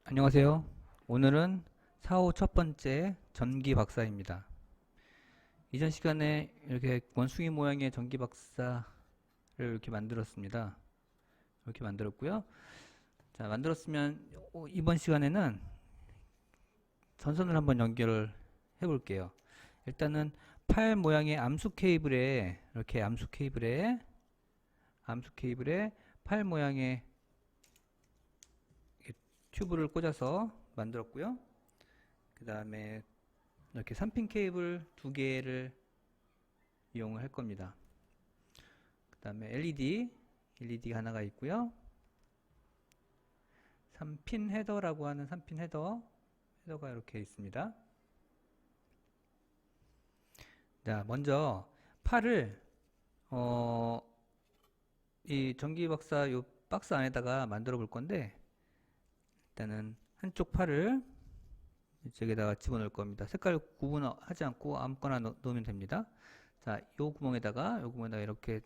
안녕하세요. 오늘은 4호 첫 번째 전기 박사입니다. 이전 시간에 이렇게 원숭이 모양의 전기 박사를 이렇게 만들었습니다. 이렇게 만들었고요. 자, 만들었으면 이번 시간에는 전선을 한번 연결을 해 볼게요. 일단은 팔 모양의 암수 케이블에 이렇게 암수 케이블에 팔 모양의 튜브를 꽂아서 만들었고요. 그 다음에 이렇게 3핀 케이블 두 개를 이용을 할 겁니다. 그 다음에 LED가 하나가 있고요. 3핀 헤더라고 하는 3핀 헤더가 이렇게 있습니다. 자, 먼저 팔을 이 전기 박사 요 박스 안에다가 만들어 볼 건데, 일단은 한쪽 팔을 이쪽에다가 집어넣을 겁니다. 색깔 구분하지 않고 아무거나 넣으면 됩니다. 자, 요 구멍에다가 이렇게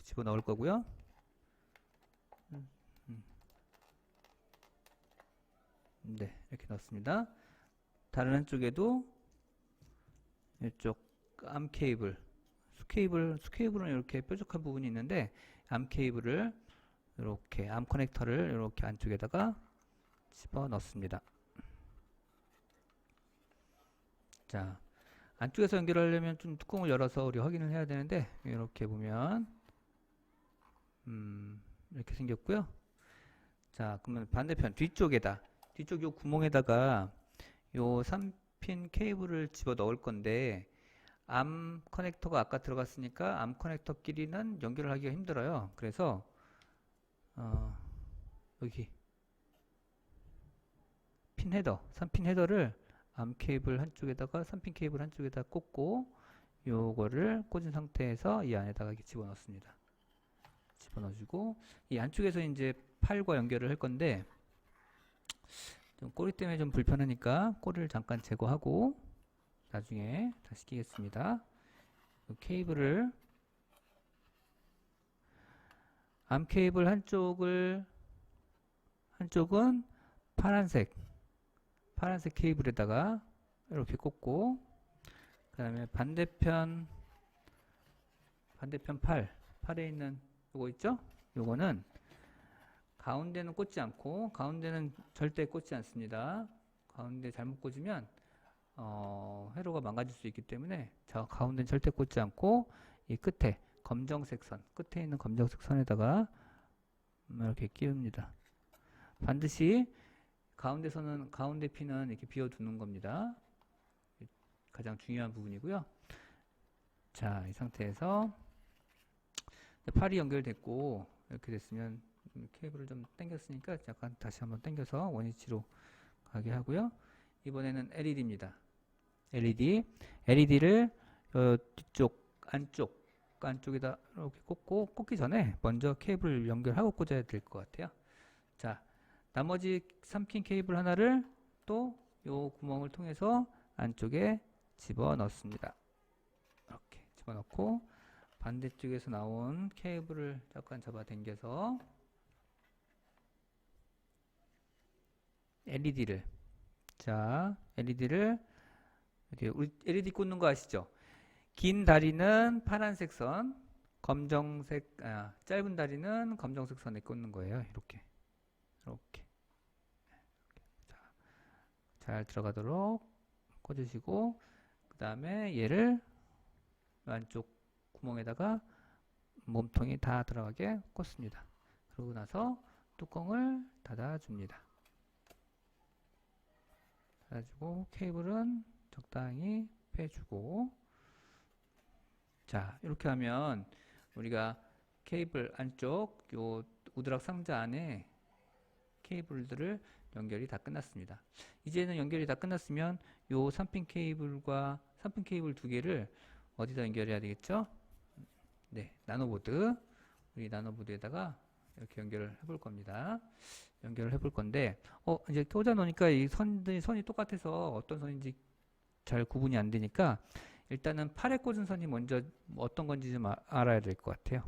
집어넣을 거고요. 네, 이렇게 넣습니다. 다른 한쪽에도 이쪽 암 케이블, 수케이블은 이렇게 뾰족한 부분이 있는데, 암 케이블을 이렇게 암 커넥터를 이렇게 안쪽에다가 집어 넣습니다. 자, 안쪽에서 연결하려면 좀 뚜껑을 열어서 우리 확인을 해야 되는데, 이렇게 보면 이렇게 생겼고요. 자, 그러면 반대편 뒤쪽 요 구멍에다가 요 3핀 케이블을 집어 넣을 건데, 암 커넥터가 아까 들어갔으니까 암 커넥터끼리는 연결을 하기가 힘들어요. 그래서 여기 핀 헤더, 3핀 헤더를 암 케이블 한쪽에다가 3핀 케이블 한쪽에다 꽂고, 요거를 꽂은 상태에서 이 안에다가 이렇게 집어넣습니다. 집어넣어주고, 이 안쪽에서 이제 팔과 연결을 할 건데, 좀 꼬리 때문에 좀 불편하니까 꼬리를 잠깐 제거하고 나중에 다시 끼겠습니다. 암 케이블 한쪽은 파란색 케이블에다가 이렇게 꽂고, 그 다음에 반대편 팔에 있는 요거 있죠? 요거는 가운데는 꽂지 않고, 가운데는 절대 꽂지 않습니다. 가운데 잘못 꽂으면 회로가 망가질 수 있기 때문에, 자, 가운데는 절대 꽂지 않고, 이 끝에 끝에 있는 검정색 선에다가 이렇게 끼웁니다. 반드시 가운데 핀은 이렇게 비워두는 겁니다. 가장 중요한 부분이고요. 자, 이 상태에서 팔이 연결됐고, 이렇게 됐으면 케이블을 좀 당겼으니까 약간 다시 한번 당겨서 원위치로 가게 하고요. 이번에는 LED입니다. LED를 뒤쪽 안쪽에다 이렇게 꽂기 전에 먼저 케이블을 연결하고 꽂아야 될 것 같아요. 자, 나머지 3핀 케이블 하나를 또 요 구멍을 통해서 안쪽에 집어 넣습니다. 이렇게 집어 넣고, 반대쪽에서 나온 케이블을 잠깐 잡아 당겨서 LED를 이렇게, 우리 LED 꽂는 거 아시죠? 긴 다리는 파란색 선, 짧은 다리는 검정색 선에 꽂는 거예요. 이렇게 잘 들어가도록 꽂으시고, 그 다음에 얘를 안쪽 구멍에다가 몸통이 다 들어가게 꽂습니다. 그러고 나서 뚜껑을 닫아줍니다. 닫아주고 케이블은 적당히 빼주고, 자, 이렇게 하면 우리가 케이블 안쪽 요 우드락 상자 안에 케이블들을 연결이 다 끝났습니다. 이제는 연결이 다 끝났으면 요 3핀 케이블 두 개를 어디다 연결해야 되겠죠? 네, 우리 나노보드에다가 이렇게 연결을 해볼 겁니다. 연결을 해볼 건데, 이제 꽂아 놓으니까 이 선이 똑같아서 어떤 선인지 잘 구분이 안 되니까, 일단은 팔에 꽂은 선이 먼저 어떤 건지 좀 알아야 될 것 같아요.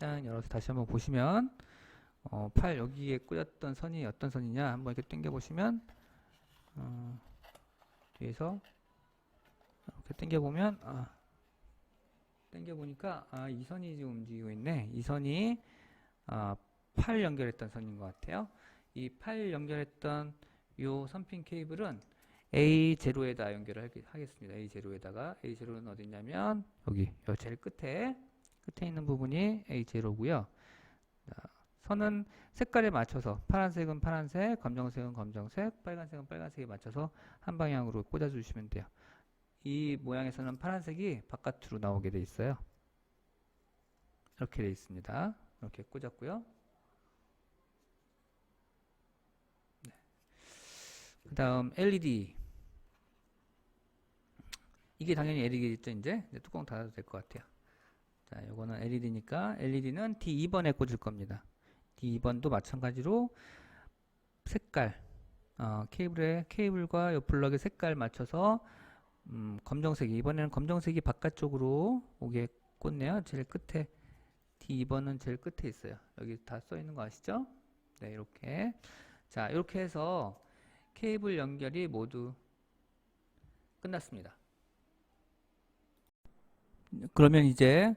일단 열어서 다시 한번 보시면 8 여기에 꽂았던 선이 어떤 선이냐 한번 이렇게 당겨 보시면 뒤에서 이렇게 당겨 보면 당겨 보니까 이 선이 지금 움직이고 있네. 이 선이 8 연결했던 선인 것 같아요. 이 8 연결했던 요 선핀 케이블은 A0에다 연결을 하겠습니다. A0에다가 A0는 어디냐면 여기 요 제일 끝에 있는 부분이 A0고요. 선은 색깔에 맞춰서 파란색은 파란색, 검정색은 검정색, 빨간색은 빨간색에 맞춰서 한 방향으로 꽂아 주시면 돼요. 이 모양에서는 파란색이 바깥으로 나오게 돼 있어요. 이렇게 돼 있습니다. 이렇게 꽂았고요. 네. 그 다음 LED. 이게 당연히 LED겠죠. 이제 뚜껑 닫아도 될 것 같아요. 자, 요거는 LED니까 LED는 D2번에 꽂을 겁니다. D2번도 마찬가지로 색깔, 케이블과 요 블럭의 색깔 맞춰서 검정색이, 이번에는 검정색이 바깥쪽으로 오게 꽂네요. 제일 끝에, D2번은 제일 끝에 있어요. 여기 다 써 있는 거 아시죠? 네, 이렇게. 자, 이렇게 해서 케이블 연결이 모두 끝났습니다. 그러면 이제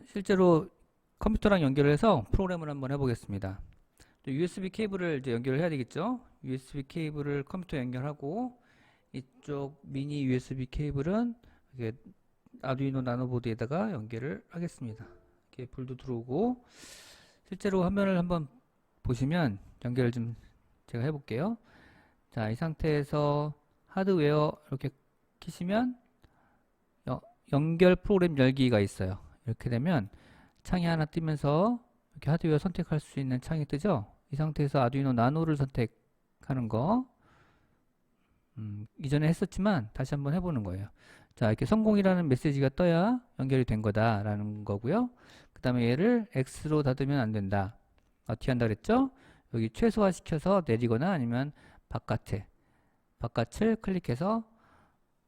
실제로 컴퓨터랑 연결을 해서 프로그램을 한번 해보겠습니다. USB 케이블을 이제 연결을 해야 되겠죠? USB 케이블을 컴퓨터에 연결하고 이쪽 미니 USB 케이블은 이게 아두이노 나노보드에다가 연결을 하겠습니다. 이렇게 불도 들어오고 실제로 화면을 한번 보시면 연결을 좀 제가 해볼게요. 자, 이 상태에서 하드웨어 이렇게 키시면 연결 프로그램 열기가 있어요. 이렇게 되면 창이 하나 뜨면서 이렇게 하드웨어 선택할 수 있는 창이 뜨죠. 이 상태에서 아두이노 나노를 선택하는 거 이전에 했었지만 다시 한번 해보는 거예요. 자, 이렇게 성공이라는 메시지가 떠야 연결이 된 거다라는 거고요. 그 다음에 얘를 X로 닫으면 안 된다. 어떻게 한다 그랬죠? 여기 최소화 시켜서 내리거나 아니면 바깥을 클릭해서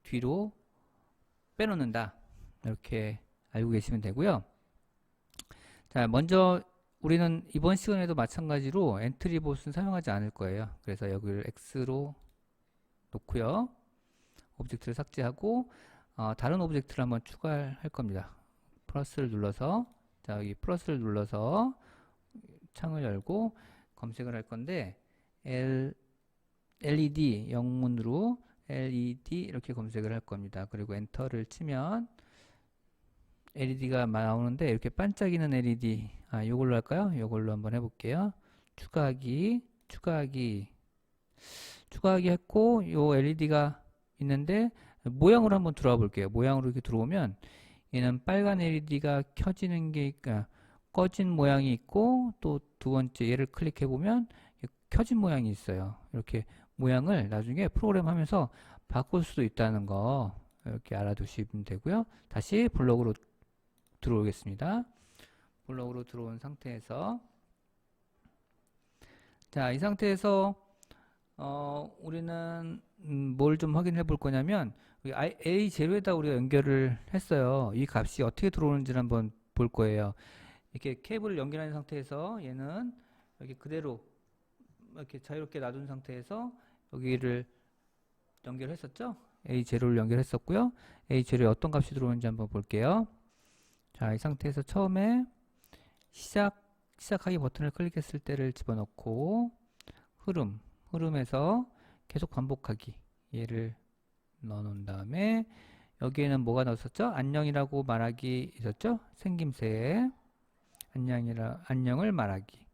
뒤로 빼놓는다. 이렇게 알고 계시면 되고요. 자, 먼저 우리는 이번 시간에도 마찬가지로 엔트리 보스는 사용하지 않을 거예요. 그래서 여기를 X로 놓고요. 오브젝트를 삭제하고 다른 오브젝트를 한번 추가할 겁니다. 플러스를 눌러서, 자, 여기 플러스를 눌러서 창을 열고 검색을 할 건데 LED 영문으로 LED 이렇게 검색을 할 겁니다. 그리고 엔터를 치면 LED가 나오는데 이렇게 반짝이는 LED 요걸로 할까요? 요걸로 한번 해볼게요. 추가하기 했고 요 LED가 있는데 모양으로 한번 들어와 볼게요. 모양으로 이렇게 들어오면 얘는 빨간 LED가 켜지는 게 꺼진 모양이 있고 또 두 번째 얘를 클릭해 보면 켜진 모양이 있어요. 이렇게 모양을 나중에 프로그램 하면서 바꿀 수도 있다는 거 이렇게 알아두시면 되고요. 다시 블록으로 들어오겠습니다. 블록으로 들어온 상태에서 자, 이 상태에서 우리는 뭘 좀 확인해 볼 거냐면 A0에다 우리가 연결을 했어요. 이 값이 어떻게 들어오는지를 한번 볼 거예요. 이렇게 케이블을 연결한 상태에서 얘는 여기 그대로 이렇게 자유롭게 놔둔 상태에서 여기를 연결했었죠. A0를 연결했었고요. A0에 어떤 값이 들어오는지 한번 볼게요. 자, 이 상태에서 처음에 시작하기 버튼을 클릭했을 때를 집어넣고 흐름에서 계속 반복하기 얘를 넣어놓은 다음에 여기에는 뭐가 넣었었죠? 안녕이라고 말하기 있었죠? 생김새 안녕을 말하기.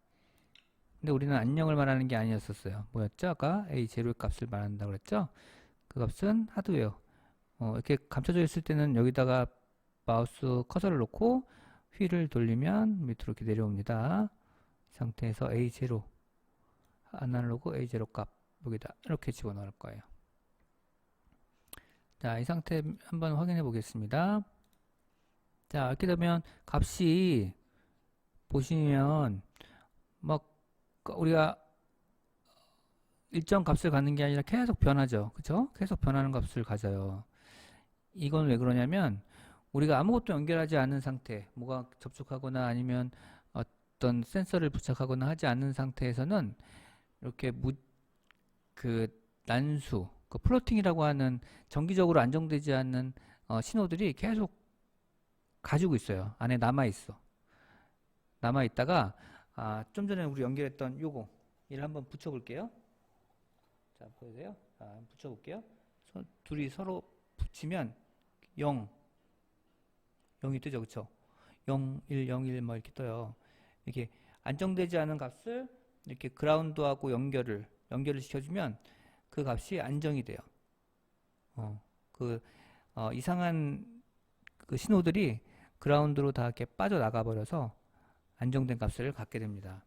근데 우리는 안녕을 말하는 게 아니었었어요. 뭐였죠? 아까 A0의 값을 말한다고 그랬죠? 그 값은 하드웨어. 이렇게 감춰져 있을 때는 여기다가 마우스 커서를 놓고 휠을 돌리면 밑으로 이렇게 내려옵니다. 이 상태에서 A0 아날로그 A0 값 여기다 이렇게 집어넣을 거예요. 자, 이 상태 한번 확인해 보겠습니다. 자, 이렇게 되면 값이 보시면 막 우리가 일정 값을 갖는 게 아니라 계속 변하죠. 그쵸? 계속 변하는 값을 가져요. 이건 왜 그러냐면 우리가 아무것도 연결하지 않은 상태, 뭐가 접촉하거나 아니면 어떤 센서를 부착하거나 하지 않은 상태에서는 이렇게 그 난수, 그 플로팅이라고 하는 정기적으로 안정되지 않는 신호들이 계속 가지고 있어요. 안에 남아있어. 남아있다가 좀 전에 우리 연결했던 요거 얘를 한번 붙여볼게요. 자, 보세요. 한번 붙여볼게요. 둘이 서로 붙이면 0, 0이 뜨죠. 그쵸? 0, 1, 0, 1 뭐 이렇게 떠요. 이렇게 안정되지 않은 값을 이렇게 그라운드하고 연결을 시켜주면 그 값이 안정이 돼요. 이상한 그 신호들이 그라운드로 다 이렇게 빠져나가 버려서 안정된 값을 갖게 됩니다.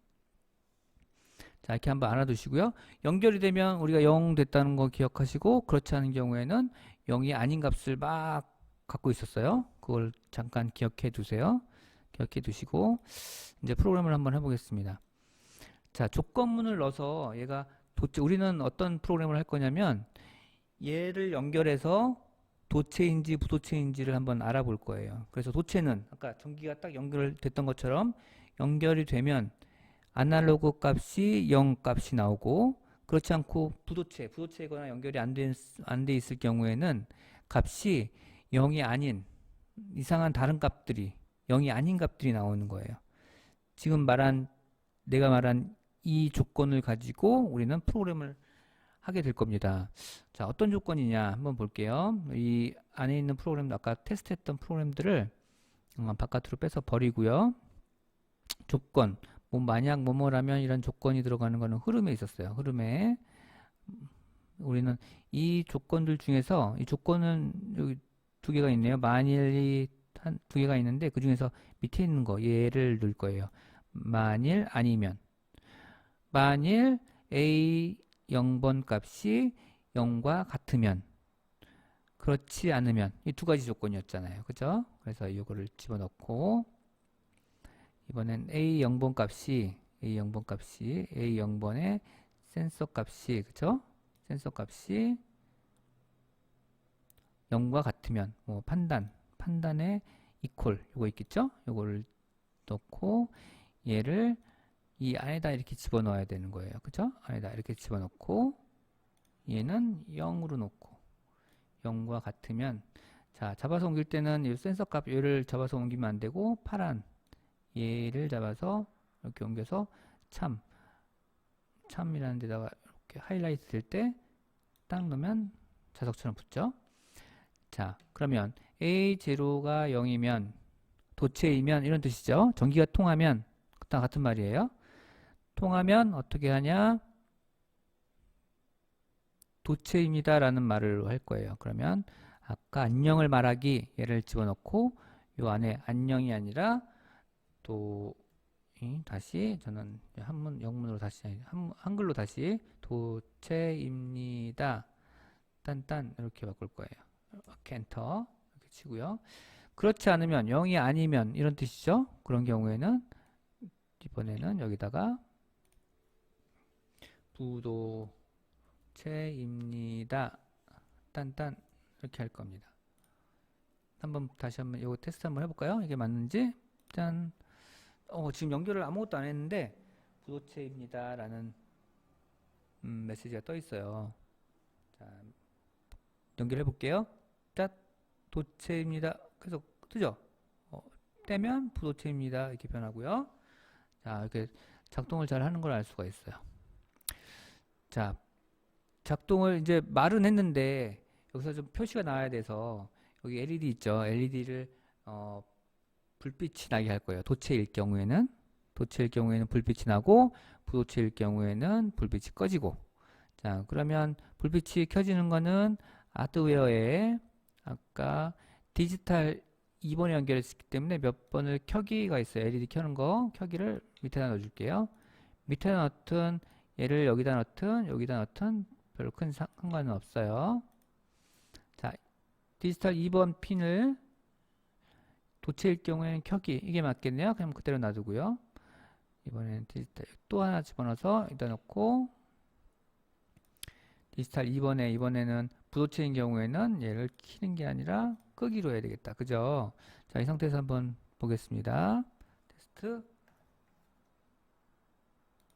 자, 이렇게 한번 알아두시고요. 연결이 되면 우리가 0 됐다는 거 기억하시고, 그렇지 않은 경우에는 0이 아닌 값을 막 갖고 있었어요. 그걸 잠깐 기억해 두세요. 기억해 두시고 이제 프로그램을 한번 해보겠습니다. 자, 조건문을 넣어서 얘가 우리는 어떤 프로그램을 할 거냐면 얘를 연결해서 도체인지 부도체인지를 한번 알아볼 거예요. 그래서 도체는 아까 전기가 딱 연결됐던 것처럼 연결이 되면 아날로그 값이 0 값이 나오고, 그렇지 않고 부도체거나 연결이 안 돼 있을 경우에는 값이 0이 아닌 이상한 다른 값들이 0이 아닌 값들이 나오는 거예요. 지금 내가 말한 이 조건을 가지고 우리는 프로그램을 하게 될 겁니다. 자, 어떤 조건이냐 한번 볼게요. 이 안에 있는 프로그램, 아까 테스트했던 프로그램들을 바깥으로 빼서 버리고요. 조건, 만약 뭐뭐라면 이런 조건이 들어가는 거는 흐름에 있었어요. 흐름에 우리는 이 조건들 중에서 이 조건은 여기 두 개가 있네요. 만일이 두 개가 있는데 그 중에서 밑에 있는 거 얘를 넣을 거예요. 만일 아니면, 만일 A 0번 값이 0과 같으면, 그렇지 않으면, 이 두 가지 조건이었잖아요. 그죠? 그래서 이거를 집어넣고 이번엔 A 0번 값이 A 0번의 센서 값이, 그죠? 센서 값이 0과 같으면, 뭐 판단의 이퀄 요거 있겠죠? 요거를 넣고 얘를 이 안에다 이렇게 집어넣어야 되는 거예요. 그죠? 안에다 이렇게 집어넣고 얘는 0으로 놓고 0과 같으면, 자, 잡아서 옮길 때는 이 센서 값 얘를 잡아서 옮기면 안 되고 파란 얘를 잡아서 이렇게 옮겨서 참이라는 데다가 이렇게 하이라이트 될 때 딱 넣으면 자석처럼 붙죠. 자, 그러면 A0가 0이면 도체이면 이런 뜻이죠. 전기가 통하면, 그다 같은 말이에요. 통하면 어떻게 하냐? 도체입니다 라는 말을 할 거예요. 그러면 아까 안녕을 말하기 얘를 집어넣고 요 안에 안녕이 아니라 다시 저는 영문으로 다시 한글로 다시 도체입니다 딴딴 이렇게 바꿀 거예요. 이렇게 엔터 이렇게 치고요. 그렇지 않으면 0이 아니면 이런 뜻이죠. 그런 경우에는 이번에는 여기다가 부도체입니다 딴딴 이렇게 할 겁니다. 다시 한번 이거 테스트 한번 해볼까요? 이게 맞는지. 짠. 지금 연결을 아무것도 안 했는데 부도체입니다 라는 메시지가 떠 있어요. 자, 연결해 볼게요. 짠. 도체입니다. 계속 뜨죠? 떼면 부도체입니다 이렇게 변하고요. 자, 이렇게 작동을 잘 하는 걸 알 수가 있어요. 자, 작동을 이제 말은 했는데 여기서 좀 표시가 나와야 돼서 여기 LED 있죠? LED를 불빛이 나게 할 거예요. 도체일 경우에는 불빛이 나고, 부도체일 경우에는 불빛이 꺼지고. 자, 그러면 불빛이 켜지는 거는 하드웨어에 아까 디지털 2번에 연결했기 때문에 몇 번을 켜기가 있어요. LED 켜는 거, 켜기를 밑에다 넣어줄게요. 밑에다 넣든 얘를 여기다 넣든 별로 큰 상관은 없어요. 자, 디지털 2번 핀을 도체일 경우에는 켜기, 이게 맞겠네요. 그럼 그대로 놔두고요. 이번에는 디지털 또 하나 집어넣어서 여기다 넣고, 디지털 2번에 이번에는 부도체인 경우에는 얘를 키는 게 아니라 끄기로 해야 되겠다. 그죠? 자, 이 상태에서 한번 보겠습니다. 테스트.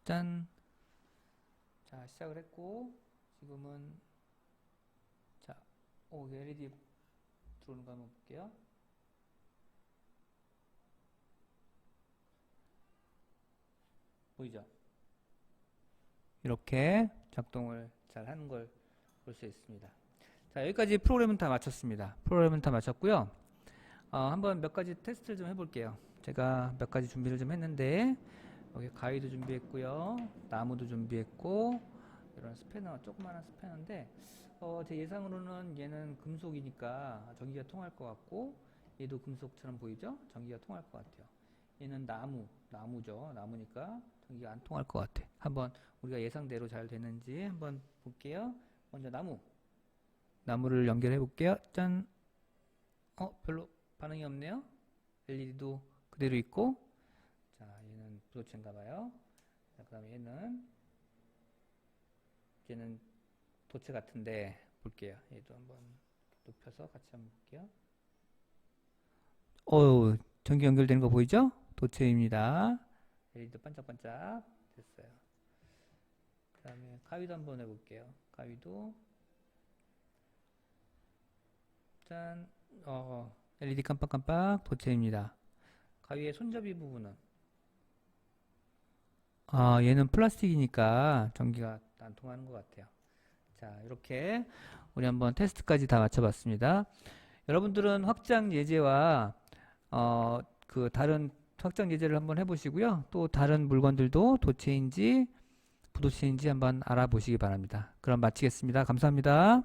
짠. 자, 시작을 했고, 지금은, 자, LED 들어오는 거 한번 볼게요. 보이죠? 이렇게 작동을 잘 하는 걸 볼 수 있습니다. 자, 여기까지 프로그램은 다 마쳤습니다. 프로그램은 다 마쳤고요. 한번 몇 가지 테스트를 좀 해볼게요. 제가 몇 가지 준비를 좀 했는데, 여기 가위도 준비했고요. 나무도 준비했고, 이런 스패너, 조그마한 스패너인데, 제 예상으로는 얘는 금속이니까 전기가 통할 것 같고, 얘도 금속처럼 보이죠? 전기가 통할 것 같아요. 얘는 나무죠. 나무니까 전기가 안 통할 것 같아. 한번 우리가 예상대로 잘 되는지 한번 볼게요. 먼저 나무를 연결해 볼게요. 짠. 별로 반응이 없네요. LED도 그대로 있고, 자, 얘는 부도체인가 봐요. 자, 그 다음에 얘는 도체 같은데 볼게요. 얘도 한번 높여서 같이 한번 볼게요. 전기 연결되는 거 보이죠? 도체입니다. LED도 반짝반짝 됐어요. 그 다음에 가위도 한번 해볼게요. 가위도 짠. LED 깜빡깜빡 도체입니다. 가위의 손잡이 부분은 얘는 플라스틱이니까 전기가 안 통하는 것 같아요. 자, 이렇게 우리 한번 테스트까지 다 마쳐봤습니다. 여러분들은 확장 예제와 그 다른 확장 예제를 한번 해보시고요. 또 다른 물건들도 도체인지 부도체인지 한번 알아보시기 바랍니다. 그럼 마치겠습니다. 감사합니다.